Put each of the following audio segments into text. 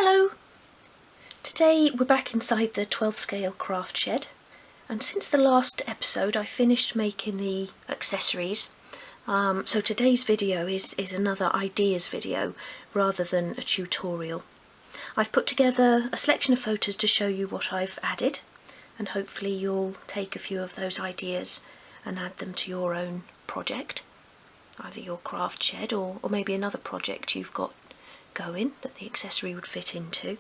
Hello! Today we're back inside the 12 scale craft shed, and since the last episode I finished making the accessories, so today's video is another ideas video rather than a tutorial. I've put together a selection of photos to show you what I've added, and hopefully you'll take a few of those ideas and add them to your own project, either your craft shed or maybe another project you've got going that the accessory would fit into.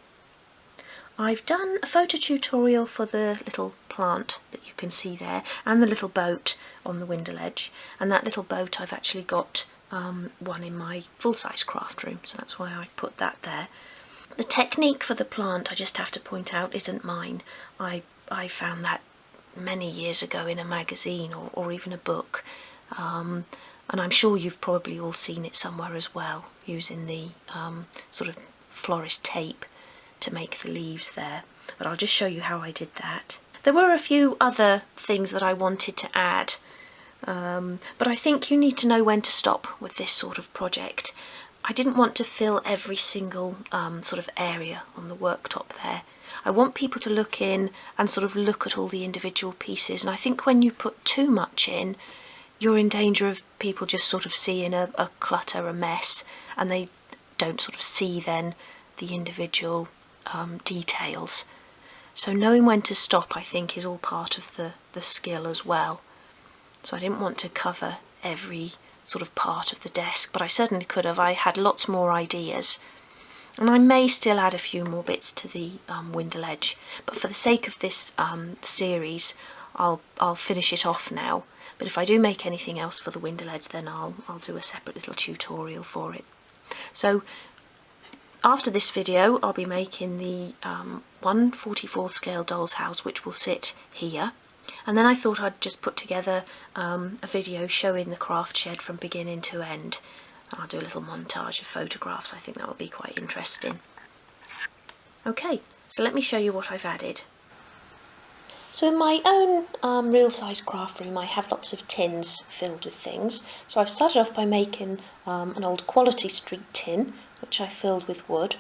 I've done a photo tutorial for the little plant that you can see there and the little boat on the window ledge, and that little boat I've actually got one in my full-size craft room, so that's why I put that there. The technique for the plant, I just have to point out, isn't mine. I found that many years ago in a magazine or even a book, and I'm sure you've probably all seen it somewhere as well, using the sort of florist tape to make the leaves there, but I'll just show you how I did that. There were a few other things that I wanted to add, but I think you need to know when to stop with this sort of project. I didn't want to fill every single sort of area on the worktop there. I want people to look in and sort of look at all the individual pieces, and I think when you put too much in, you're in danger of people just sort of seeing a clutter, a mess, and they don't sort of see then the individual details. So knowing when to stop, I think, is all part of the skill as well. So I didn't want to cover every sort of part of the desk, but I certainly could have. I had lots more ideas, and I may still add a few more bits to the window ledge, but for the sake of this series I'll finish it off now. But if I do make anything else for the window ledge, then I'll do a separate little tutorial for it. So after this video I'll be making the 1/44 scale doll's house, which will sit here, and then I thought I'd just put together a video showing the craft shed from beginning to end. I'll do a little montage of photographs. I think that will be quite interesting. Okay, so let me show you what I've added. So in my own real size craft room I have lots of tins filled with things. So I've started off by making an old Quality Street tin, which I filled with wood.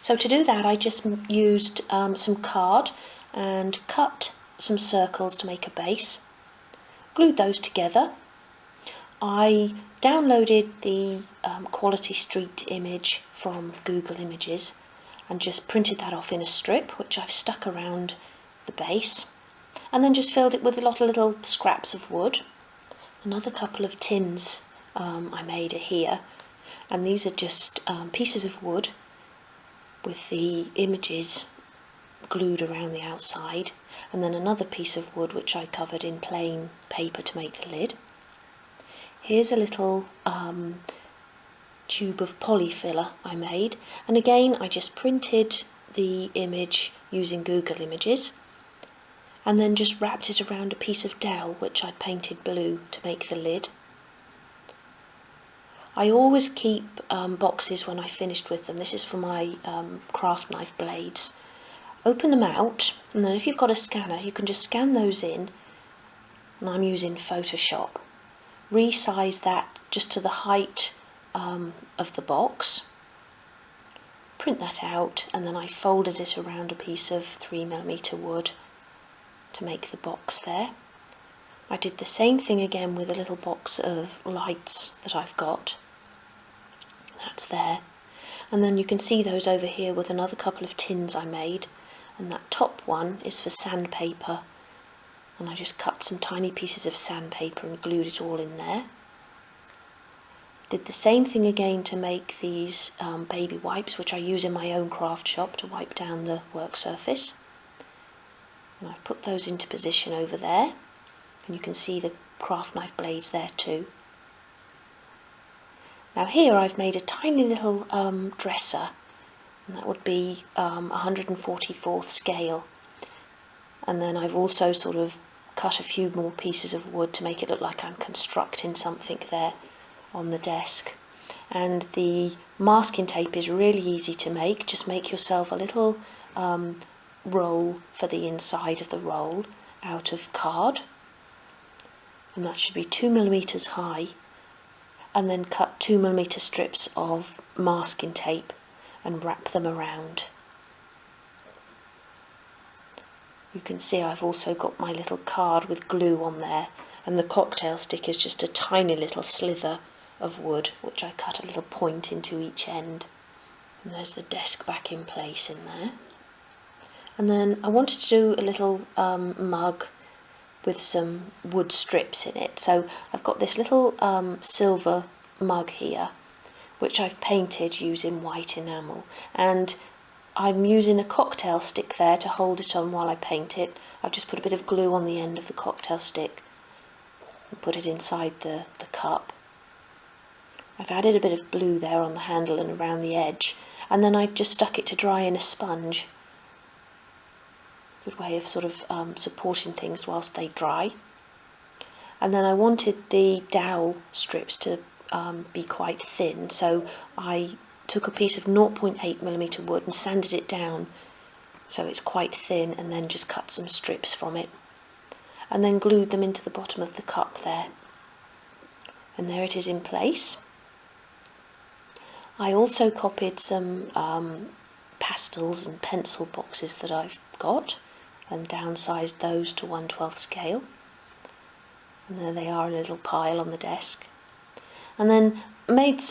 So to do that I just used some card and cut some circles to make a base, glued those together. I downloaded the Quality Street image from Google Images and just printed that off in a strip, which I've stuck around the base, and then just filled it with a lot of little scraps of wood. Another couple of tins I made are here, and these are just pieces of wood with the images glued around the outside, and then another piece of wood which I covered in plain paper to make the lid. Here's a little tube of poly filler I made, and again I just printed the image using Google Images and then just wrapped it around a piece of dowel which I'd painted blue to make the lid. I always keep boxes when I finished with them. This is for my craft knife blades. Open them out, and then if you've got a scanner you can just scan those in, and I'm using Photoshop. Resize that just to the height of the box, print that out, and then I folded it around a piece of 3mm wood to make the box there. I did the same thing again with a little box of lights that I've got. That's there, and then you can see those over here with another couple of tins I made, and that top one is for sandpaper, and I just cut some tiny pieces of sandpaper and glued it all in there. Did the same thing again to make these baby wipes, which I use in my own craft shop to wipe down the work surface. And I've put those into position over there, and you can see the craft knife blades there too. Now here I've made a tiny little dresser, and that would be 144th scale. And then I've also sort of cut a few more pieces of wood to make it look like I'm constructing something there on the desk. And the masking tape is really easy to make. Just make yourself a little roll for the inside of the roll out of card, and that should be 2mm high, and then cut 2mm strips of masking tape and wrap them around. You can see I've also got my little card with glue on there, and the cocktail stick is just a tiny little slither of wood which I cut a little point into each end. And there's the desk back in place in there. And then I wanted to do a little mug with some wood strips in it. So I've got this little silver mug here, which I've painted using white enamel, and I'm using a cocktail stick there to hold it on while I paint it. I've just put a bit of glue on the end of the cocktail stick and put it inside the cup. I've added a bit of blue there on the handle and around the edge, and then I just stuck it to dry in a sponge. Good way of sort of supporting things whilst they dry. And then I wanted the dowel strips to be quite thin, so I took a piece of 0.8mm wood and sanded it down so it's quite thin, and then just cut some strips from it and then glued them into the bottom of the cup there. And there it is in place. I also copied some pastels and pencil boxes that I've got and downsized those to 1/12 scale. And there they are in a little pile on the desk. And then made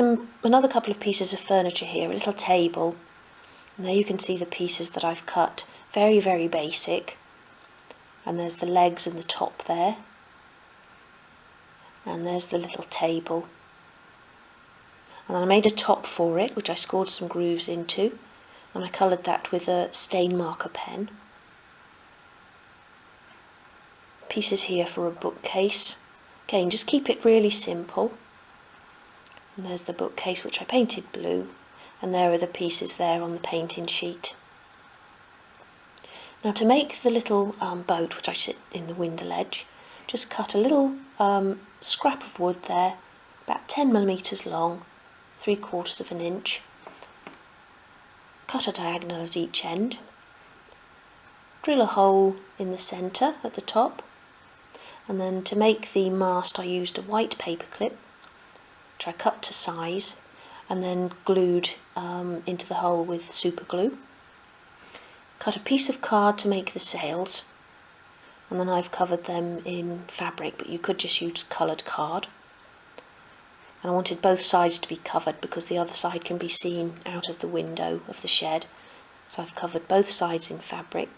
another couple of pieces of furniture here, a little table. And there you can see the pieces that I've cut, very, very basic. And there's the legs and the top there. And there's the little table. And I made a top for it, which I scored some grooves into, and I coloured that with a stain marker pen. Pieces here for a bookcase. Again, just keep it really simple. And there's the bookcase, which I painted blue, and there are the pieces there on the painting sheet. Now to make the little boat, which I sit in the window ledge, just cut a little scrap of wood there, about 10mm long, 3/4 of an inch. Cut a diagonal at each end. Drill a hole in the centre at the top. And then to make the mast I used a white paper clip, which I cut to size and then glued into the hole with super glue. Cut a piece of card to make the sails, and then I've covered them in fabric, but you could just use coloured card. And I wanted both sides to be covered because the other side can be seen out of the window of the shed, so I've covered both sides in fabric.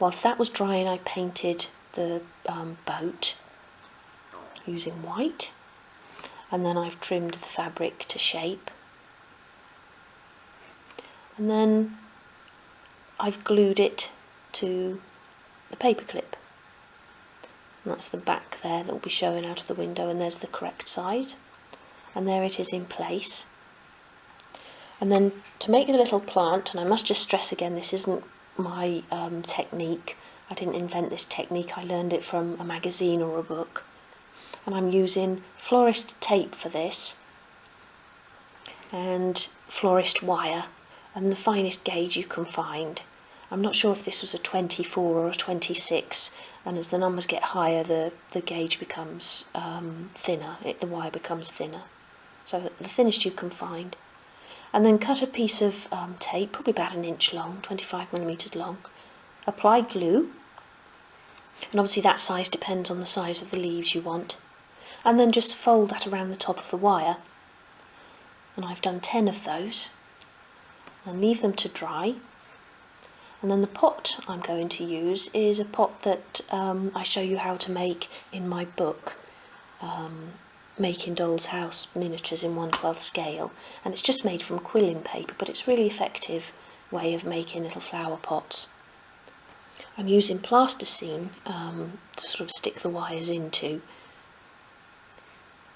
Whilst that was drying, I painted the boat using white, and then I've trimmed the fabric to shape, and then I've glued it to the paper clip, and that's the back there that will be showing out of the window, and there's the correct side, and there it is in place. And then to make the little plant, and I must just stress again, this isn't my technique. I didn't invent this technique, I learned it from a magazine or a book. And I'm using florist tape for this, and florist wire, and the finest gauge you can find. I'm not sure if this was a 24 or a 26, and as the numbers get higher the gauge becomes thinner, the wire becomes thinner. So the thinnest you can find. And then cut a piece of tape, probably about 1 inch long, 25mm long. Apply glue, and obviously that size depends on the size of the leaves you want. And then just fold that around the top of the wire. And I've done 10 of those. And leave them to dry. And then the pot I'm going to use is a pot that I show you how to make in my book, Making Doll's House Miniatures in 1/12 scale, and it's just made from quilling paper, but it's a really effective way of making little flower pots. I'm using plasticine to sort of stick the wires into,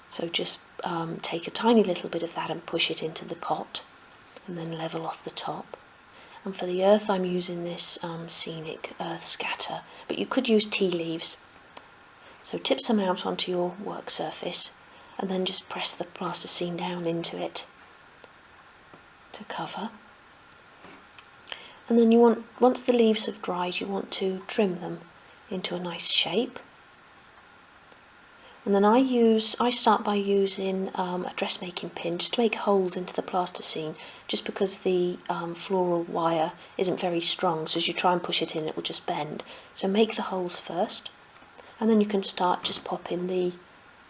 so just take a tiny little bit of that and push it into the pot, and then level off the top. And for the earth I'm using this scenic earth scatter, but you could use tea leaves. So tip some out onto your work surface, and then just press the plasticine down into it to cover. And then you want, once the leaves have dried, you want to trim them into a nice shape. And then I start by using a dressmaking pin just to make holes into the plasticine, just because the floral wire isn't very strong, so as you try and push it in it will just bend. So make the holes first, and then you can start just popping the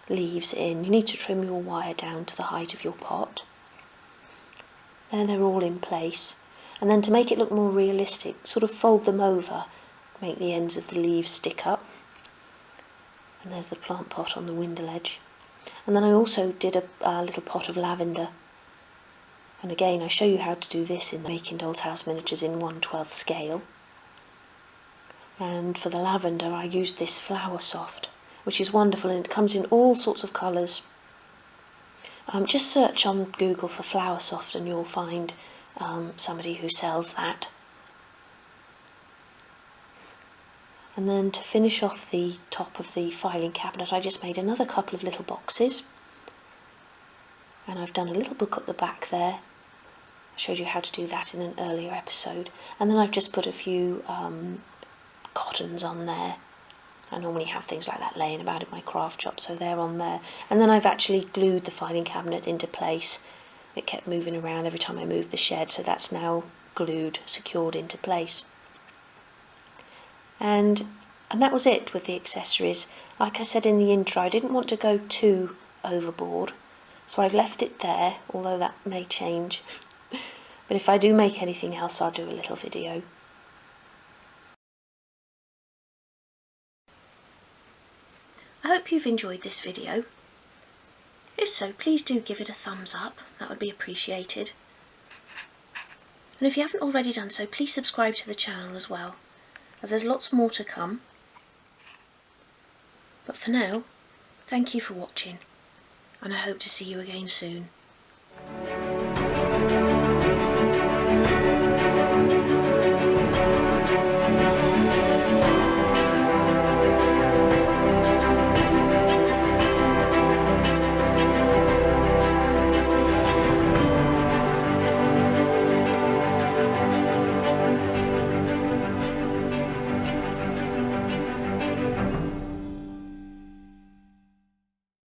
leaves in. You need to trim your wire down to the height of your pot. There they're all in place. And then to make it look more realistic, sort of fold them over, make the ends of the leaves stick up. And there's the plant pot on the window ledge. And then I also did a little pot of lavender. And again, I show you how to do this in the Making Dolls House Miniatures in 1/12 scale. And for the lavender, I used this Flower Soft, which is wonderful, and it comes in all sorts of colours. Just search on Google for Flower Soft and you'll find somebody who sells that. And then to finish off the top of the filing cabinet, I just made another couple of little boxes. And I've done a little book at the back there. I showed you how to do that in an earlier episode. And then I've just put a few cottons on there. I normally have things like that laying about in my craft shop, so they're on there. And then I've actually glued the filing cabinet into place. It kept moving around every time I moved the shed, so that's now glued, secured into place. And that was it with the accessories. Like I said in the intro, I didn't want to go too overboard, so I've left it there, although that may change. But if I do make anything else, I'll do a little video. I hope you've enjoyed this video. If so, please do give it a thumbs up, that would be appreciated. And if you haven't already done so, please subscribe to the channel as well, as there's lots more to come. But for now, thank you for watching, and I hope to see you again soon.